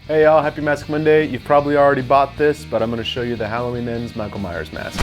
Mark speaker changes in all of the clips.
Speaker 1: Hey y'all, happy Mask Monday. You've probably already bought this, but I'm going to show you the Halloween Ends Michael Myers mask.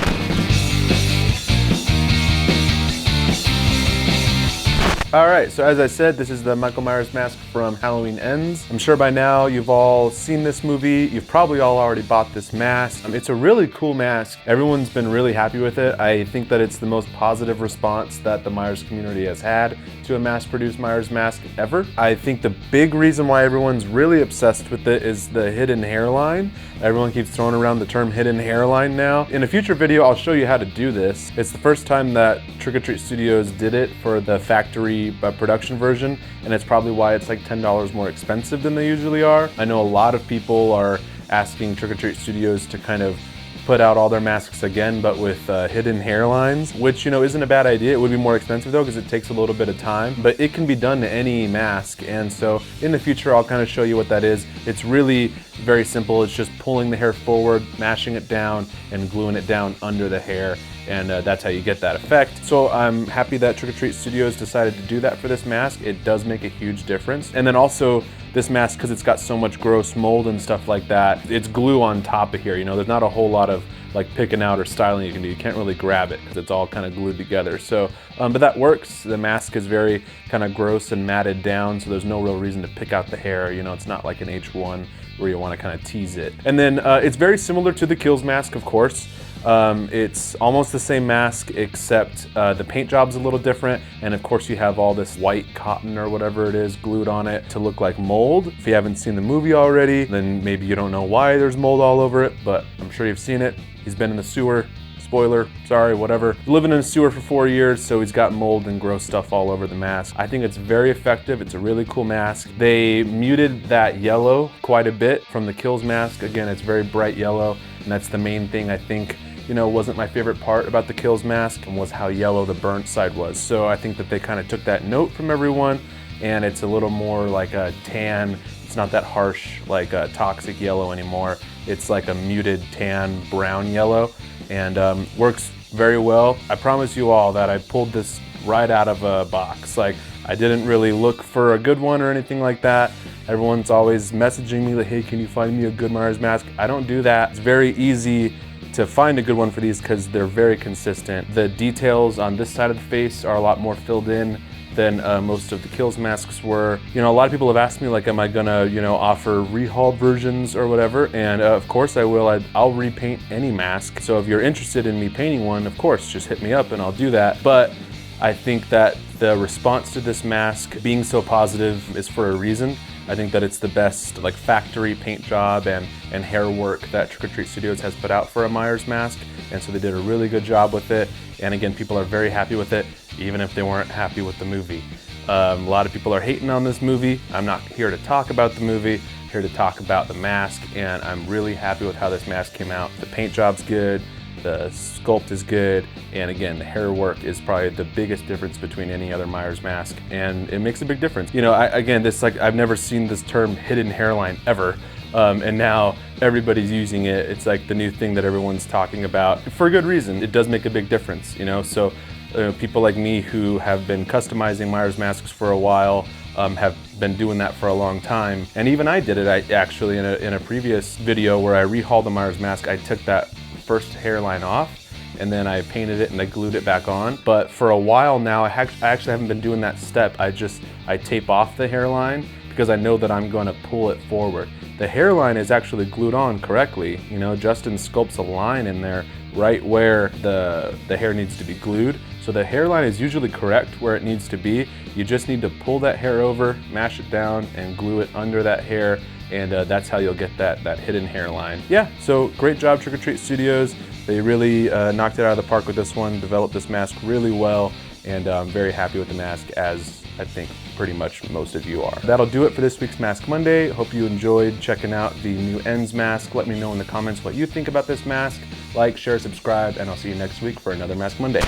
Speaker 1: Alright, so as I said, this is the Michael Myers mask from Halloween Ends. I'm sure by now you've all seen this movie. You've probably all already bought this mask. It's a really cool mask. Everyone's been really happy with it. I think that it's the most positive response that the Myers community has had to a mass-produced Myers mask ever. I think the big reason why everyone's really obsessed with it is the hidden hairline. Everyone keeps throwing around the term hidden hairline now. In a future video, I'll show you how to do this. It's the first time that Trick or Treat Studios did it for the factory production version, and it's probably why it's like $10 more expensive than they usually are. I know a lot of people are asking Trick or Treat Studios to kind of put out all their masks again, but with hidden hairlines, which, you know, isn't a bad idea. It would be more expensive though, because it takes a little bit of time, but it can be done to any mask. And so in the future, I'll kind of show you what that is. It's really very simple. It's just pulling the hair forward, mashing it down, and gluing it down under the hair. And that's how you get that effect. So I'm happy that Trick or Treat Studios decided to do that for this mask. It does make a huge difference. And then also this mask, because it's got so much gross mold and stuff like that, it's glue on top of here. You know, there's not a whole lot of like picking out or styling you can do. You can't really grab it because it's all kind of glued together. So, but that works. The mask is very kind of gross and matted down, so there's no real reason to pick out the hair. You know, it's not like an H1 where you want to kind of tease it. And then it's very similar to the Kills mask, of course. It's almost the same mask, except the paint job's a little different, and of course you have all this white cotton or whatever it is glued on it to look like mold. If you haven't seen the movie already, then maybe you don't know why there's mold all over it, but I'm sure you've seen it. He's been in the sewer. Spoiler, sorry, whatever. Living in a sewer for 4 years, so he's got mold and gross stuff all over the mask. I think it's very effective. It's a really cool mask. They muted that yellow quite a bit from the Kills mask. Again, it's very bright yellow, and that's the main thing I think, you know, wasn't my favorite part about the Kills mask, and was how yellow the burnt side was. So I think that they kind of took that note from everyone, and it's a little more like a tan. It's not that harsh, like a toxic yellow anymore. It's like a muted tan brown yellow, and works very well. I promise you all that I pulled this right out of a box. Like, I didn't really look for a good one or anything like that. Everyone's always messaging me like, hey, can you find me a good Myers mask? I don't do that. It's very easy to find a good one for these because they're very consistent. The details on this side of the face are a lot more filled in than most of the Kills masks were. You know, a lot of people have asked me, like, am I gonna, you know, offer rehauled versions or whatever? And of course I will. I'll repaint any mask. So if you're interested in me painting one, of course, just hit me up and I'll do that. But I think that the response to this mask being so positive is for a reason. I think that it's the best like factory paint job and hair work that Trick or Treat Studios has put out for a Myers mask. And so they did a really good job with it. And again, people are very happy with it, even if they weren't happy with the movie. A lot of people are hating on this movie. I'm not here to talk about the movie, I'm here to talk about the mask. And I'm really happy with how this mask came out. The paint job's good, the sculpt is good, and again, the hair work is probably the biggest difference between any other Myers mask, and it makes a big difference. You know, again, this, like, I've never seen this term hidden hairline ever, and now everybody's using it. It's like the new thing that everyone's talking about for a good reason. It does make a big difference, you know. So people like me who have been customizing Myers masks for a while, have been doing that for a long time, and even I did it. I actually in a previous video where I rehauled the Myers mask, I took that first hairline off and then I painted it and I glued it back on. But for a while now, I actually haven't been doing that step. I tape off the hairline because I know that I'm going to pull it forward. The hairline is actually glued on correctly. You know, Justin sculpts a line in there right where the hair needs to be glued. So the hairline is usually correct where it needs to be. You just need to pull that hair over, mash it down, and glue it under that hair. And that's how you'll get that hidden hairline. Yeah, so great job, Trick or Treat Studios. They really knocked it out of the park with this one, developed this mask really well, and I'm very happy with the mask, as I think pretty much most of you are. That'll do it for this week's Mask Monday. Hope you enjoyed checking out the new Ends mask. Let me know in the comments what you think about this mask. Like, share, subscribe, and I'll see you next week for another Mask Monday.